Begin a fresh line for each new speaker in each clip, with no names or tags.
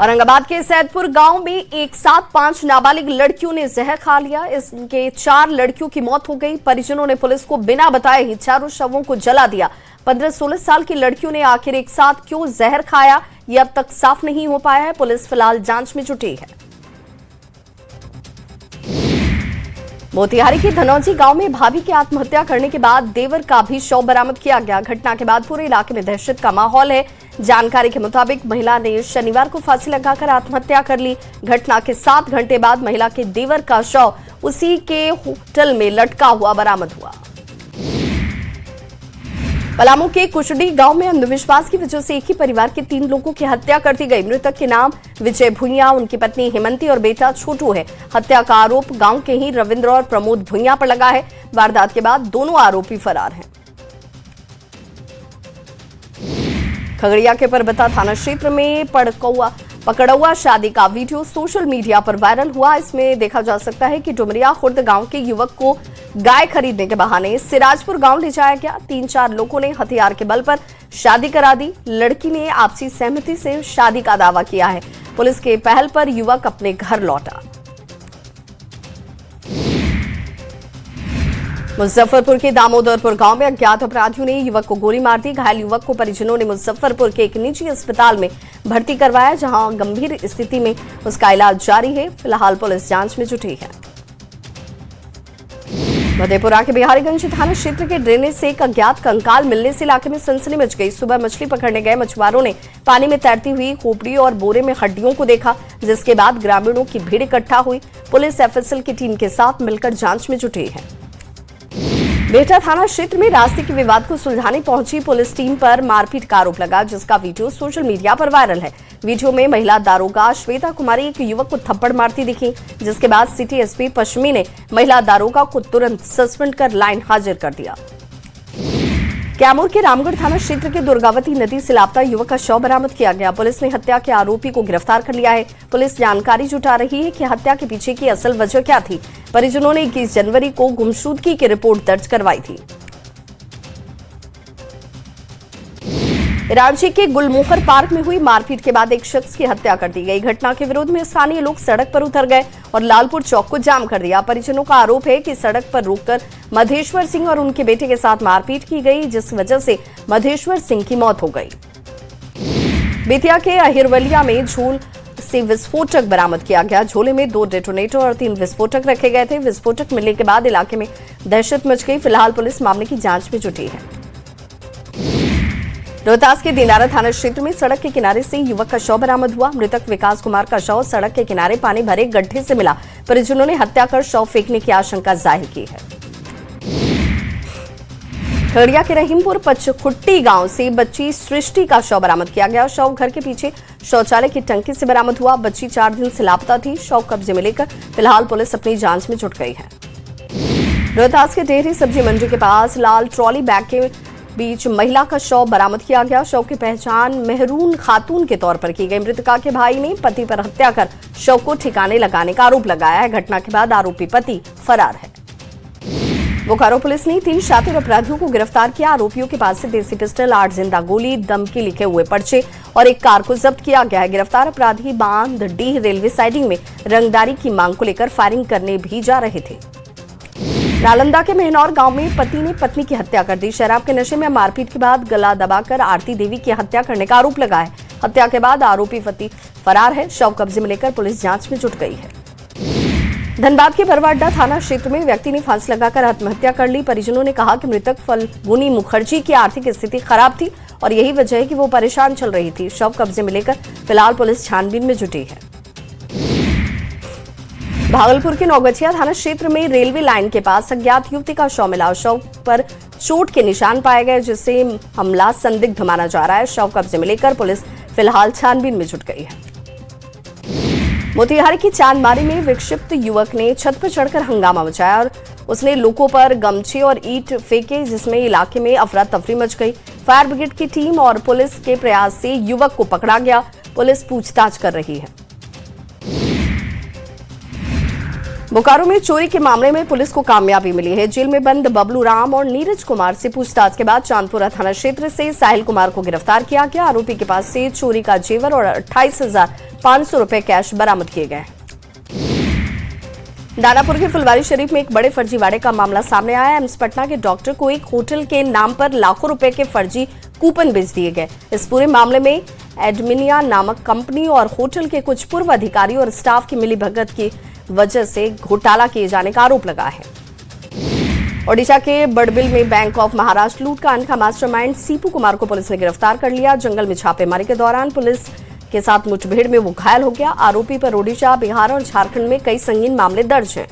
औरंगाबाद के सैदपुर गांव में एक साथ 5 नाबालिग लड़कियों ने जहर खा लिया। इसके 4 लड़कियों की मौत हो गई। परिजनों ने पुलिस को बिना बताए ही चारों शवों को जला दिया। 15-16 साल की लड़कियों ने आखिर एक साथ क्यों जहर खाया, ये अब तक साफ नहीं हो पाया है। पुलिस फिलहाल जांच में जुटी है। मोतिहारी के धनौजी गांव में भाभी की आत्महत्या करने के बाद देवर का भी शव बरामद किया गया। घटना के बाद पूरे इलाके में दहशत का माहौल है। जानकारी के मुताबिक महिला ने शनिवार को फांसी लगाकर आत्महत्या कर ली। घटना के 7 घंटे बाद महिला के देवर का शव उसी के होटल में लटका हुआ बरामद हुआ। पलामू के कुशड़ी गांव में अंधविश्वास की वजह से एक ही परिवार के 3 लोगों की हत्या कर दी गई। मृतक के नाम विजय भुइया, उनकी पत्नी हेमंती और बेटा छोटू है। हत्या का आरोप गांव के ही रविंद्र और प्रमोद भुइया पर लगा है। वारदात के बाद दोनों आरोपी फरार हैं। खगड़िया के परबता थाना क्षेत्र में पकड़ौआ शादी का वीडियो सोशल मीडिया पर वायरल हुआ। इसमें देखा जा सकता है कि डुमरिया खुर्द गांव के युवक को गाय खरीदने के बहाने सिराजपुर गांव ले जाया गया। 3-4 लोगों ने हथियार के बल पर शादी करा दी। लड़की ने आपसी सहमति से शादी का दावा किया है। पुलिस के पहल पर युवक अपने घर लौटा। मुजफ्फरपुर के दामोदरपुर गांव में अज्ञात अपराधियों ने युवक को गोली मार दी। घायल युवक को परिजनों ने मुजफ्फरपुर के एक निजी अस्पताल में भर्ती करवाया, जहां गंभीर स्थिति में उसका इलाज जारी है। फिलहाल पुलिस जांच में जुटी है। मधेपुरा के बिहारीगंज थाना क्षेत्र के ड्रेनेज से एक अज्ञात कंकाल मिलने से इलाके में सनसनी मच गई। सुबह मछली पकड़ने गए मछुआरों ने पानी में तैरती हुई खोपड़ी और बोरे में हड्डियों को देखा, जिसके बाद ग्रामीणों की भीड़ इकट्ठा हुई। पुलिस एफएसएल की टीम के साथ मिलकर जांच में जुटी है। बेहटा थाना क्षेत्र में रास्ते के विवाद को सुलझाने पहुंची पुलिस टीम पर मारपीट का आरोप लगा, जिसका वीडियो सोशल मीडिया पर वायरल है। वीडियो में महिला दारोगा श्वेता कुमारी एक युवक को थप्पड़ मारती दिखी, जिसके बाद सिटी एसपी पश्चिमी ने महिला दारोगा को तुरंत सस्पेंड कर लाइन हाजिर कर दिया। कैमूर के रामगढ़ थाना क्षेत्र के दुर्गावती नदी से लापता युवक का शव बरामद किया गया। पुलिस ने हत्या के आरोपी को गिरफ्तार कर लिया है। पुलिस जानकारी जुटा रही है कि हत्या के पीछे की असल वजह क्या थी। परिजनों ने 21 जनवरी को गुमशुदगी की रिपोर्ट दर्ज करवाई थी। रांची के गुलमोहर पार्क में हुई मारपीट के बाद एक शख्स की हत्या कर दी गई। घटना के विरोध में स्थानीय लोग सड़क पर उतर गए और लालपुर चौक को जाम कर दिया। परिजनों का आरोप है कि सड़क पर रोककर मधेश्वर सिंह और उनके बेटे के साथ मारपीट की गई, जिस वजह से मधेश्वर सिंह की मौत हो गई। बेतिया के अहिरवलिया में झोल से विस्फोटक बरामद किया गया। झोले में 2 डेटोनेटर और 3 विस्फोटक रखे गए थे। विस्फोटक मिलने के बाद इलाके में दहशत मच गई। फिलहाल पुलिस मामले की जांच में जुटी है। रोहतास के दिनारा थाना क्षेत्र में सड़क के किनारे से युवक का शव बरामद हुआ। मृतक विकास कुमार का शव सड़क के किनारे पानी भरे गड्ढे से मिला। परिजनों ने हत्या कर शव फेंकने की आशंका जाहिर की है। खगड़िया के रहीमपुर पचखुट्टी गांव से बच्ची सृष्टि का शव बरामद किया गया। शव घर के पीछे शौचालय की टंकी से बरामद हुआ। बच्ची 4 दिन से लापता थी। शव कब्जे में लेकर फिलहाल पुलिस अपनी जांच में जुट गई है। रोहतास के डेहरी सब्जी मंडी के पास लाल ट्रॉली बैग के बीच महिला का शव बरामद किया गया। शव की पहचान मेहरून खातून के तौर पर की गई। मृतका के भाई ने पति पर हत्या कर शव को ठिकाने लगाने का आरोप लगाया है। घटना के बाद आरोपी पति फरार है। बोकारो पुलिस ने 3 शातिर अपराधियों को गिरफ्तार किया। आरोपियों के पास से देसी पिस्टल, 8 जिंदा गोली, दम के लिखे हुए पर्चे और एक कार को जब्त किया गया है। गिरफ्तार अपराधी बांधडीह रेलवे साइडिंग में रंगदारी की मांग को लेकर फायरिंग करने भी जा रहे थे। नालंदा के मेहनौर गांव में पति ने पत्नी की हत्या कर दी। शराब के नशे में मारपीट के बाद गला दबाकर आरती देवी की हत्या करने का आरोप लगा है। हत्या के बाद आरोपी पति फरार है। शव कब्जे में लेकर पुलिस जांच में जुट गई है। धनबाद के बरवाडा थाना क्षेत्र में व्यक्ति ने फांसी लगाकर आत्महत्या कर ली। परिजनों ने कहा कि मृतक फल्गुनी मुखर्जी की आर्थिक स्थिति खराब थी और यही वजह है कि वो परेशान चल रही थी। शव कब्जे में लेकर फिलहाल पुलिस छानबीन में जुटी है। भागलपुर के नौगछिया थाना क्षेत्र में रेलवे लाइन के पास अज्ञात युवती का शव मिला। शव पर चोट के निशान पाए गए, जिससे हमला संदिग्ध माना जा रहा है। शव कब्जे में लेकर पुलिस फिलहाल छानबीन में जुट गई है। मोतिहारी की चांदमारी में विक्षिप्त युवक ने छत पर चढ़कर हंगामा मचाया और उसने लोगों पर गमछे और ईंट फेंके, जिसमें इलाके में अफरा तफरी मच गई। फायर ब्रिगेड की टीम और पुलिस के प्रयास से युवक को पकड़ा गया। पुलिस पूछताछ कर रही है। बोकारो में चोरी के मामले में पुलिस को कामयाबी मिली है। जेल में बंद बबलू राम और नीरज कुमार से पूछताछ के बाद चांदपुरा थाना क्षेत्र से साहिल कुमार को गिरफ्तार किया गया। आरोपी के पास से चोरी का जेवर और 28,000 500 रुपए कैश बरामद किए गए। दानापुर के फुलवारी शरीफ में एक बड़े फर्जीवाड़े का मामला सामने आया। एम्स पटना के डॉक्टर को एक होटल के नाम पर लाखों रुपए के फर्जी कूपन बेच दिए गए। इस पूरे मामले में एडमिनिया नामक कंपनी और होटल के कुछ पूर्व अधिकारी और स्टाफ की मिलीभगत की वजह से घोटाला किए जाने का आरोप लगा है। ओडिशा के बड़बिल में बैंक ऑफ महाराष्ट्र लूटकांड का मास्टरमाइंड सीपू कुमार को पुलिस ने गिरफ्तार कर लिया। जंगल में छापेमारी के दौरान पुलिस के साथ मुठभेड़ में वो घायल हो गया। आरोपी पर ओडिशा, बिहार और झारखंड में कई संगीन मामले दर्ज हैं।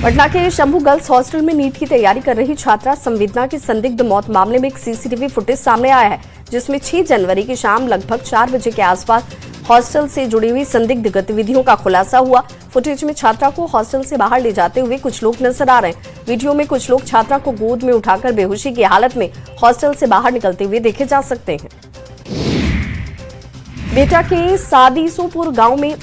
पटना के शंभू गर्ल्स हॉस्टल में नीट की तैयारी कर रही छात्रा संवेदना की संदिग्ध मौत मामले में एक सीसीटीवी फुटेज सामने आया है, जिसमें 6 जनवरी की शाम लगभग 4 बजे के आसपास हॉस्टल से जुड़ी हुई संदिग्ध गतिविधियों का खुलासा हुआ। फुटेज में छात्रा को हॉस्टल से बाहर ले जाते हुए कुछ लोग नजर आ रहे हैं। वीडियो में कुछ लोग छात्रा को गोद में उठाकर बेहोशी की हालत में हॉस्टल से बाहर निकलते हुए देखे जा सकते हैं। बेटा के सादीसोपुर गांव में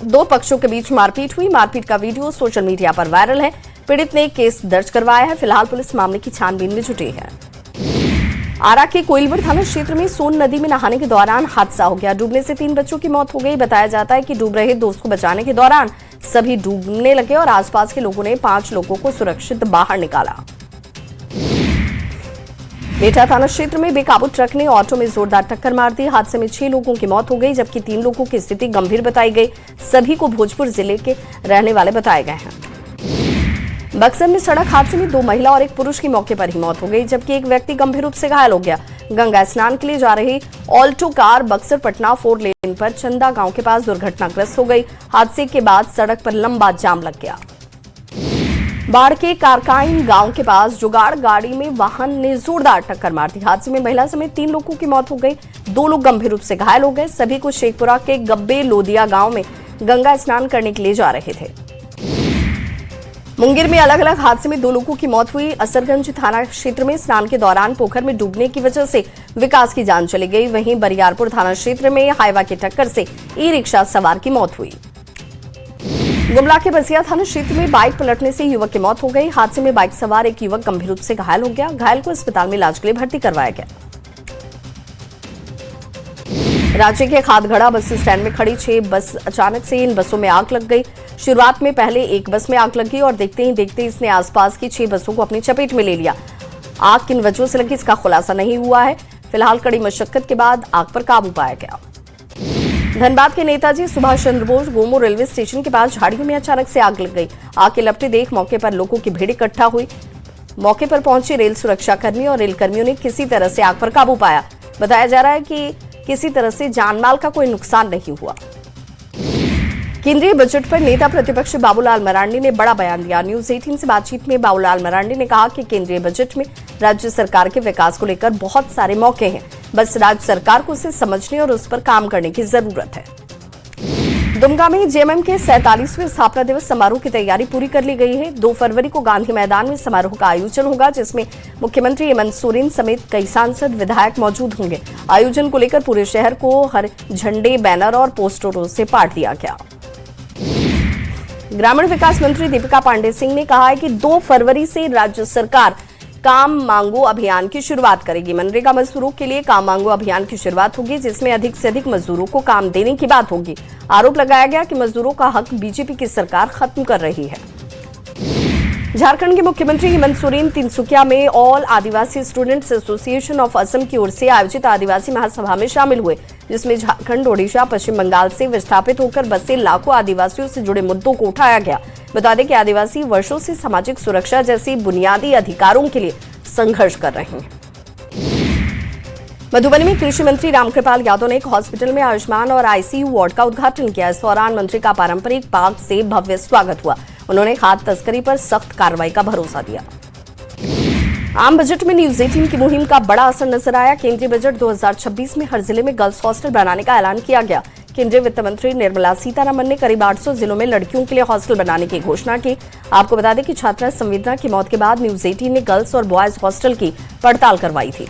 2 पक्षों के बीच मारपीट हुई। मारपीट का वीडियो सोशल मीडिया पर वायरल है। पीड़ित ने केस दर्ज करवाया है। फिलहाल पुलिस मामले की छानबीन में जुटी है। आरा के कोइलवर थाना क्षेत्र में सोन नदी में नहाने के दौरान हादसा हो गया। डूबने से 3 बच्चों की मौत हो गई। बताया जाता है कि डूब रहे दोस्त को बचाने के दौरान सभी डूबने लगे और आसपास के लोगों ने 5 लोगों को सुरक्षित बाहर निकाला। बेटा थाना क्षेत्र में बेकाबू ट्रक ने ऑटो में जोरदार टक्कर मार दी। हादसे में 6 लोगों की मौत हो गई, जबकि 3 लोगों की स्थिति गंभीर बताई गई। सभी को भोजपुर जिले के रहने वाले बताए गए हैं। बक्सर में सड़क हादसे में 2 महिला और 1 पुरुष की मौके पर ही मौत हो गई, जबकि एक व्यक्ति गंभीर रूप से घायल हो गया। गंगा स्नान के लिए जा रही ऑल्टो कार बक्सर पटना 4 लेन पर चंदा गांव के पास दुर्घटनाग्रस्त हो गई। हादसे के बाद सड़क पर लंबा जाम लग गया। बाढ़ के कारकाइन गांव के पास जुगाड़ गाड़ी में वाहन ने जोरदार टक्कर मार दी। हादसे में महिला समेत 3 लोगों की मौत हो गई। 2 लोग गंभीर रूप से घायल हो गए। सभी को शेखपुरा के गब्बे लोदिया गांव में गंगा स्नान करने के लिए जा रहे थे। मुंगेर में अलग अलग हादसे में 2 लोगों की मौत हुई। असरगंज थाना क्षेत्र में स्नान के दौरान पोखर में डूबने की वजह से विकास की जान चली गई। वहीं बरियारपुर थाना क्षेत्र में हाईवा की टक्कर से ई रिक्शा सवार की मौत हुई। गुमला के बसिया थाना क्षेत्र में बाइक पलटने से युवक की मौत हो गई। हादसे में बाइक सवार एक युवक गंभीर रूप से घायल हो गया। घायल को अस्पताल में इलाज के लिए भर्ती करवाया गया। रांची के खादगढ़ा बस स्टैंड में खड़ी 6 बस अचानक से इन बसों में आग लग गई। शुरुआत में पहले एक बस में आग लगी और देखते ही देखते इसने आसपास की 6 बसों को अपनी चपेट में ले लिया। आग किन वजहों से लगी इसका खुलासा नहीं हुआ है। फिलहाल कड़ी मशक्कत के बाद आग पर काबू पाया गया। धनबाद के नेताजी सुभाष चंद्र बोस गोमो रेलवे स्टेशन के पास झाड़ियों में अचानक से आग लग गई। आग के लपटे देख मौके पर लोगों की भीड़ इकट्ठा हुई। मौके पर पहुंचे रेल सुरक्षा कर्मी और रेल कर्मियों ने किसी तरह से आग पर काबू पाया। बताया जा रहा है कि किसी तरह से जानमाल का कोई नुकसान नहीं हुआ। केंद्रीय बजट पर नेता प्रतिपक्ष बाबूलाल मरांडी ने बड़ा बयान दिया। न्यूज 18 से बातचीत में बाबूलाल मरांडी ने कहा कि केंद्रीय बजट में राज्य सरकार के विकास को लेकर बहुत सारे मौके हैं, बस राज्य सरकार को उसे समझने और उस पर काम करने की जरूरत है। दुमका में जेएमएम के 47वें स्थापना दिवस समारोह की तैयारी पूरी कर ली गई है। 2 फरवरी को गांधी मैदान में समारोह का आयोजन होगा, जिसमें मुख्यमंत्री हेमंत सोरेन समेत कई सांसद विधायक मौजूद होंगे। आयोजन को लेकर पूरे शहर को हर झंडे, बैनर और पोस्टरों से पाट दिया गया। ग्रामीण विकास मंत्री दीपिका पांडे सिंह ने कहा है कि 2 फरवरी से राज्य सरकार काम मांगो अभियान की शुरुआत करेगी। मनरेगा मजदूरों के लिए काम मांगो अभियान की शुरुआत होगी, जिसमें अधिक से अधिक मजदूरों को काम देने की बात होगी। आरोप लगाया गया कि मजदूरों का हक बीजेपी की सरकार खत्म कर रही है। झारखंड के मुख्यमंत्री हेमंत सोरेन तिनसुकिया में all Adivasi students association of Assam की ओर से आयोजित आदिवासी महासभा में शामिल हुए, जिसमें झारखंड, ओडिशा, पश्चिम बंगाल से विस्थापित होकर बसे लाखों आदिवासियों से जुड़े मुद्दों को उठाया गया। बता दें कि आदिवासी वर्षों से सामाजिक सुरक्षा जैसी बुनियादी अधिकारों के लिए संघर्ष कर रहे हैं। मधुबनी में कृषि मंत्री रामकृपाल यादव ने एक हॉस्पिटल में आयुष्मान और आईसीयू वार्ड का उद्घाटन किया। इस दौरान मंत्री का पारंपरिक पाग से भव्य स्वागत हुआ। उन्होंने खाद्य तस्करी पर सख्त कार्रवाई का भरोसा दिया। आम बजट में न्यूज 18 की मुहिम का बड़ा असर नजर आया। केंद्रीय बजट 2026 में हर जिले में गर्ल्स हॉस्टल बनाने का ऐलान किया गया। केंद्रीय वित्त मंत्री निर्मला सीतारमण ने करीब 800 जिलों में लड़कियों के लिए हॉस्टल बनाने की घोषणा की। आपको बता दें कि छात्रा संवेदना की मौत के बाद न्यूज 18 ने गर्ल्स और बॉयज हॉस्टल की पड़ताल करवाई थी।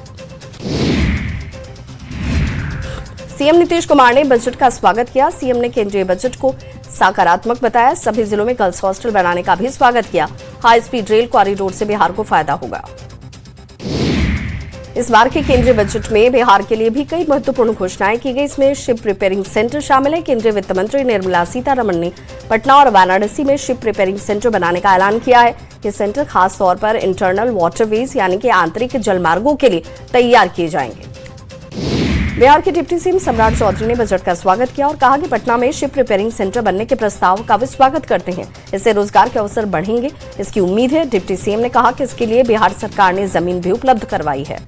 सीएम नीतीश कुमार ने बजट का स्वागत किया। सीएम ने केंद्रीय बजट को सकारात्मक बताया। सभी जिलों में गर्ल्स हॉस्टल बनाने का भी स्वागत किया। हाई स्पीड रेल कॉरिडोर से बिहार को फायदा होगा। इस बार के केंद्रीय बजट में बिहार के लिए भी कई महत्वपूर्ण घोषणाएं की गई। इसमें शिप रिपेयरिंग सेंटर शामिल है। केंद्रीय वित्त मंत्री निर्मला सीतारमण ने पटना और वाराणसी में शिप रिपेयरिंग सेंटर बनाने का ऐलान किया है। ये सेंटर खास तौर पर इंटरनल वाटरवेज यानी कि आंतरिक जलमार्गों के लिए तैयार किए जाएंगे। बिहार के डिप्टी सीएम सम्राट चौधरी ने बजट का स्वागत किया और कहा कि पटना में शिप रिपेयरिंग सेंटर बनने के प्रस्ताव का वे स्वागत करते हैं। इससे रोजगार के अवसर बढ़ेंगे, इसकी उम्मीद है। डिप्टी सीएम ने कहा कि इसके लिए बिहार सरकार ने जमीन भी उपलब्ध करवाई है।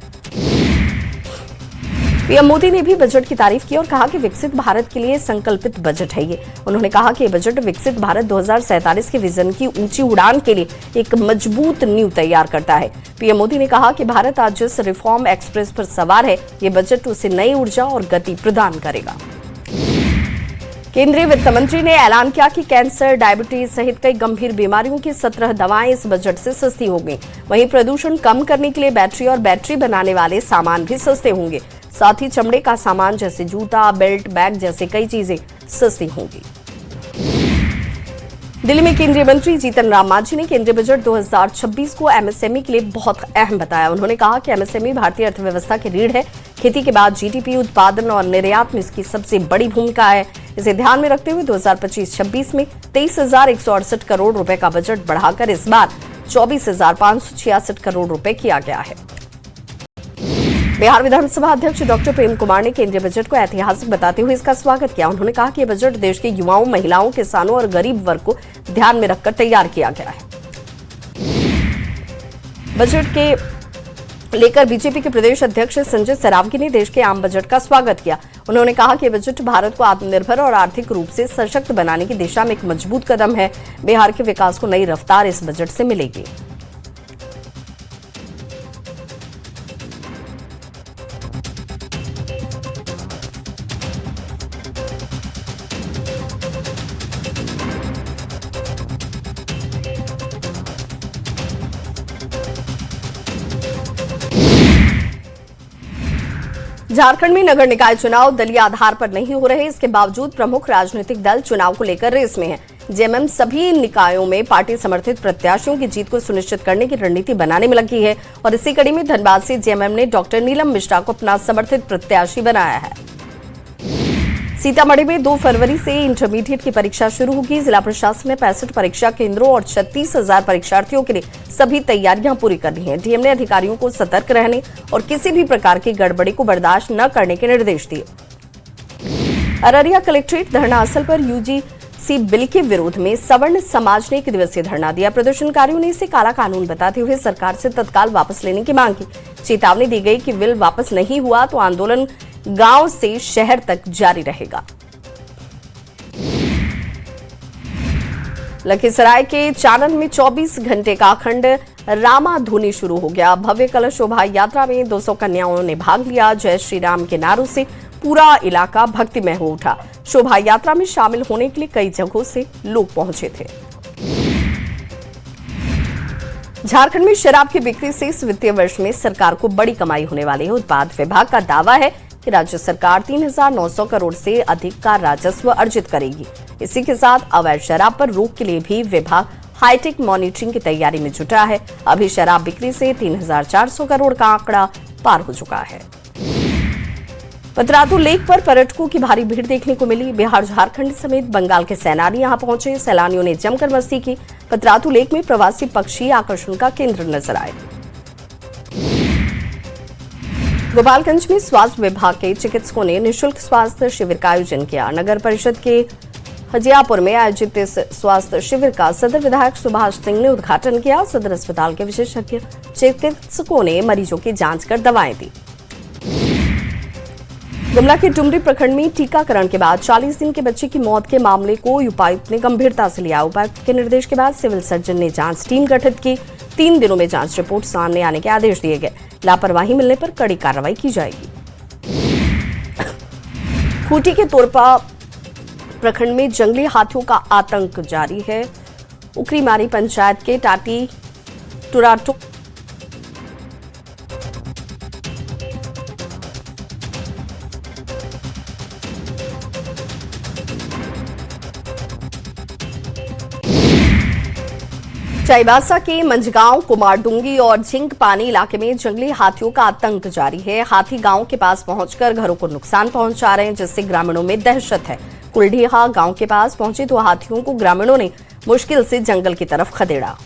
पीएम मोदी ने भी बजट की तारीफ की और कहा कि विकसित भारत के लिए संकल्पित बजट है ये। उन्होंने कहा कि ये बजट विकसित भारत 2047 के विजन की ऊंची उड़ान के लिए एक मजबूत नींव तैयार करता है। पीएम मोदी ने कहा कि भारत आज जिस रिफॉर्म एक्सप्रेस पर सवार है, ये बजट उसे नई ऊर्जा और गति प्रदान करेगा। केंद्रीय वित्त मंत्री ने ऐलान किया कि कैंसर, डायबिटीज सहित कई गंभीर बीमारियों की 17 दवाएं इस बजट से सस्ती होंगी। वहीं प्रदूषण कम करने के लिए बैटरी और बैटरी बनाने वाले सामान भी सस्ते होंगे। साथ ही चमड़े का सामान जैसे जूता, बेल्ट, बैग जैसे कई चीजें सस्ती होंगी। दिल्ली में केंद्रीय मंत्री जीतन राम मांझी ने केंद्रीय बजट 2026 को एमएसएमई के लिए बहुत अहम बताया। उन्होंने कहा कि एमएसएमई भारतीय अर्थव्यवस्था की रीढ़ है। खेती के बाद जीडीपी, उत्पादन और निर्यात में इसकी सबसे बड़ी भूमिका है। इसे ध्यान में रखते हुए 2025-26 में 23,168 करोड़ रुपए का बजट बढ़ाकर इस बार 24,566 करोड़ रुपए किया गया है। बिहार विधानसभा अध्यक्ष डॉक्टर प्रेम कुमार ने केंद्रीय बजट को ऐतिहासिक बताते हुए इसका स्वागत किया। उन्होंने कहा कि यह बजट देश के युवाओं, महिलाओं, किसानों और गरीब वर्ग को ध्यान में रखकर तैयार किया गया है। बजट के लेकर बीजेपी के प्रदेश अध्यक्ष संजय सरावगी ने देश के आम बजट का स्वागत किया। उन्होंने कहा कि बजट भारत को आत्मनिर्भर और आर्थिक रूप से सशक्त बनाने की दिशा में एक मजबूत कदम है। बिहार के विकास को नई रफ्तार इस बजट से मिलेगी। झारखंड में नगर निकाय चुनाव दलीय आधार पर नहीं हो रहे। इसके बावजूद प्रमुख राजनीतिक दल चुनाव को लेकर रेस में है। जेएमएम सभी निकायों में पार्टी समर्थित प्रत्याशियों की जीत को सुनिश्चित करने की रणनीति बनाने में लगी है और इसी कड़ी में धनबाद से जेएमएम ने डॉक्टर नीलम मिश्रा को अपना समर्थित प्रत्याशी बनाया है। सीतामढ़ी में 2 फरवरी से इंटरमीडिएट की परीक्षा शुरू होगी। जिला प्रशासन ने 65 परीक्षा केंद्रों और 36,000 परीक्षार्थियों के लिए सभी तैयारियां पूरी कर ली हैं। डीएम ने अधिकारियों को सतर्क रहने और किसी भी प्रकार की गड़बड़ी को बर्दाश्त न करने के निर्देश दिए। अररिया कलेक्ट्रेट धरना असल पर यूजीसी बिल के विरोध में सवर्ण समाज ने 1 दिवसीय धरना दिया। प्रदर्शनकारियों ने इसे काला कानून बताते हुए सरकार से तत्काल वापस लेने की मांग की। चेतावनी दी गई कि बिल वापस नहीं हुआ तो आंदोलन गांव से शहर तक जारी रहेगा। लखीसराय के चानन में 24 घंटे का अखंड रामाधुनी शुरू हो गया। भव्य कलश शोभा यात्रा में 200 कन्याओं ने भाग लिया। जय श्री राम के नारों से पूरा इलाका भक्तिमय हो उठा। शोभा यात्रा में शामिल होने के लिए कई जगहों से लोग पहुंचे थे। झारखंड में शराब की बिक्री से इस वित्तीय वर्ष में सरकार को बड़ी कमाई होने वाली है। उत्पाद विभाग का दावा है कि राज्य सरकार 3,900 करोड़ से अधिक का राजस्व अर्जित करेगी। इसी के साथ अवैध शराब पर रोक के लिए भी विभाग हाईटेक मॉनिटरिंग की तैयारी में जुटा है। अभी शराब बिक्री से 3,400 करोड़ का आंकड़ा पार हो चुका है। पतरातू लेक पर पर्यटकों की भारी भीड़ देखने को मिली। बिहार, झारखंड समेत बंगाल के सैलानी यहां पहुंचे। सैलानियों ने जमकर मस्ती की। पतरातू लेक में प्रवासी पक्षी आकर्षण का केंद्र नजर आए। गोपालगंज में स्वास्थ्य विभाग के चिकित्सकों ने निःशुल्क स्वास्थ्य शिविर का आयोजन किया। नगर परिषद के हजियापुर में आयोजित इस स्वास्थ्य शिविर का सदर विधायक सुभाष सिंह ने उद्घाटन किया। सदर अस्पताल के विशेषज्ञ चिकित्सकों ने मरीजों की जांच कर दवाएं दी। गुमला के डुमरी प्रखंड में टीकाकरण के बाद 40 दिन के बच्चे की मौत के मामले को उपायुक्त ने गंभीरता से लिया। उपायुक्त के निर्देश के बाद सिविल सर्जन ने जांच टीम गठित की। 3 दिनों में जांच रिपोर्ट सामने आने के आदेश दिए गए। लापरवाही मिलने पर कड़ी कार्रवाई की जाएगी। खूंटी के तोरपा प्रखंड में जंगली हाथियों का आतंक जारी है। उकरीमारी पंचायत के टाटी टुराटो चाईबासा के मंझगांव, कुमारडुंगी और झिंक पानी इलाके में जंगली हाथियों का आतंक जारी है। हाथी गांव के पास पहुंचकर घरों को नुकसान पहुंचा रहे हैं, जिससे ग्रामीणों में दहशत है। कुलडीहा गांव के पास पहुंचे तो हाथियों को ग्रामीणों ने मुश्किल से जंगल की तरफ खदेड़ा।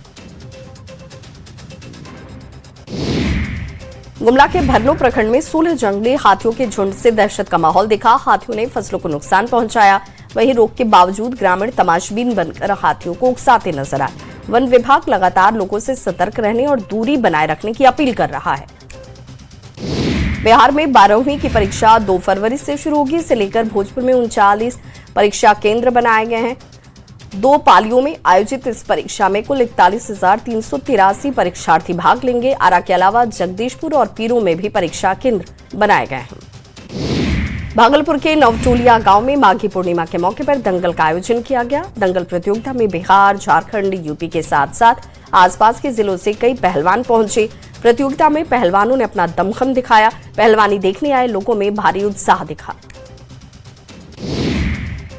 गुमला के भरनो प्रखंड में 16 जंगली हाथियों के झुंड से दहशत का माहौल दिखा। हाथियों ने फसलों को नुकसान पहुंचाया। वहीं रोक के बावजूद ग्रामीण तमाशबीन बनकर हाथियों को उकसाते नजर आए। वन विभाग लगातार लोगों से सतर्क रहने और दूरी बनाए रखने की अपील कर रहा है। बिहार में 12वीं की परीक्षा 2 फरवरी से शुरू होगी। इसे लेकर भोजपुर में 39 परीक्षा केंद्र बनाए गए हैं। 2 पालियों में आयोजित इस परीक्षा में कुल 41,383 परीक्षार्थी भाग लेंगे। आरा के अलावा जगदीशपुर और पीरू में भी परीक्षा केंद्र बनाए गए हैं। भागलपुर के नवटोलिया गांव में माघी पूर्णिमा के मौके पर दंगल का आयोजन किया गया। दंगल प्रतियोगिता में बिहार, झारखंड, यूपी के साथ साथ आसपास के जिलों से कई पहलवान पहुंचे। प्रतियोगिता में पहलवानों ने अपना दमखम दिखाया। पहलवानी देखने आए लोगों में भारी उत्साह दिखा।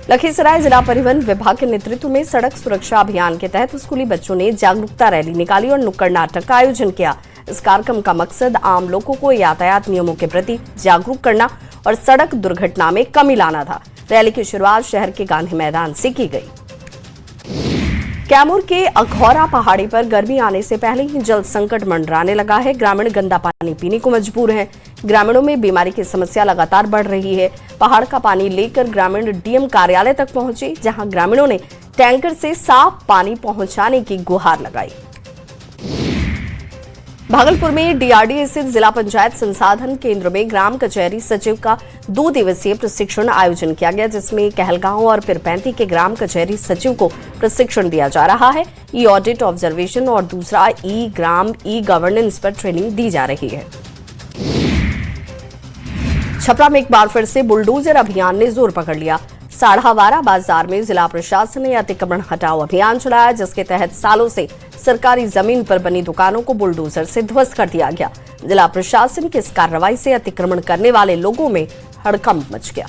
लखीसराय जिला परिवहन विभाग के नेतृत्व में सड़क सुरक्षा अभियान के तहत स्कूली बच्चों ने जागरूकता रैली निकाली और नुक्कड़ नाटक का आयोजन किया। इस कार्यक्रम का मकसद आम लोगों को यातायात नियमों के प्रति जागरूक करना और सड़क दुर्घटना में कमी लाना था। रैली की शुरुआत शहर के गांधी मैदान से की गई। कैमूर के अघौरा पहाड़ी पर गर्मी आने से पहले ही जल संकट मंडराने लगा है। ग्रामीण गंदा पानी पीने को मजबूर हैं। ग्रामीणों में बीमारी की समस्या लगातार बढ़ रही है। पहाड़ का पानी लेकर ग्रामीण डीएम कार्यालय तक पहुंचे, जहां ग्रामीणों ने टैंकर से साफ पानी पहुंचाने की गुहार लगाई। भागलपुर में डीआरडीए स्थित जिला पंचायत संसाधन केंद्र में ग्राम कचहरी सचिव का 2 दिवसीय प्रशिक्षण आयोजन किया गया, जिसमें कहलगांव और पिरपैंती के ग्राम कचहरी सचिव को प्रशिक्षण दिया जा रहा है। ई ऑडिट, ऑब्जर्वेशन और दूसरा ई ग्राम ई गवर्नेंस पर ट्रेनिंग दी जा रही है। छपरा में एक बार फिर से बुलडोजर अभियान ने जोर पकड़ लिया। साढ़ावारा बाजार में जिला प्रशासन ने अतिक्रमण हटाओ अभियान चलाया, जिसके तहत सालों से सरकारी जमीन पर बनी दुकानों को बुलडोजर से ध्वस्त कर दिया गया। जिला प्रशासन की इस कार्रवाई से अतिक्रमण करने वाले लोगों में हड़कंप मच गया।